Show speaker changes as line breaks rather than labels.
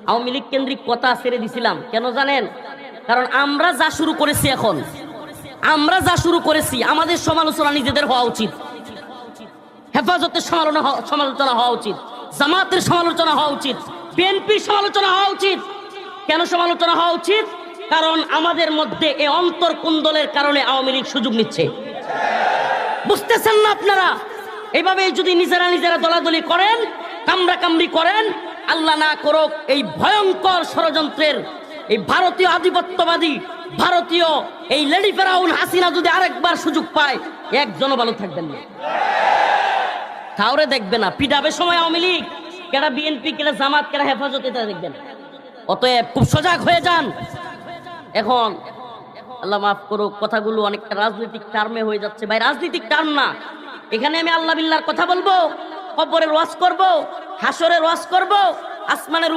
আওয়ামী লীগ কেন্দ্রিক কথা ছেড়ে দিছিলাম কেন জানেন? কারণ আমরা যা শুরু করেছি এখন, আমরা যা শুরু করেছি, আমাদের সমালোচনা নিজেদের হওয়া উচিত। হেফাজতের সমালোচনা হওয়া উচিত, জামাতের সমালোচনা হওয়া উচিত, বিএনপির সমালোচনা হওয়া উচিত। কেন সমালোচনা হওয়া উচিত? কারণ আমাদের মধ্যে এই অন্তর্কুন্দলের কারণে আওয়ামী লীগ সুযোগ নিচ্ছে। বুঝতেছেন না আপনারা? এইভাবে যদি নিজেরা নিজেরা দলাদলি করেন, কামড়াকামড়ি করেন, আল্লাহ না করুক এই ভয়ঙ্কর ষড়যন্ত্রের, এই ভারতীয় আধিপত্যবাদী, ভারতীয় এই লেডি ফেরাউন হাসিনা যদি আরেকবার সুযোগ পায়, একজনও ভালো থাকবেন না, কাউরে দেখবে না। পিটাবে সময় আওয়ামী লীগ, কেডা বিএনপি, কেডা জামাত, কেডা হেফাজত, এটা দেখবেন। অতএব খুব সজাগ হয়ে যান। এখন আল্লাহ মাফ করুক, কথাগুলো অনেকটা রাজনৈতিক টার্মে হয়ে যাচ্ছে। ভাই, রাজনৈতিক টার্ম না, এখানে আমি আল্লাহ বিল্লাহর কথা বলবো, কবরের ওয়াজ করব, হাসরের ওয়াজ করব, আসমানের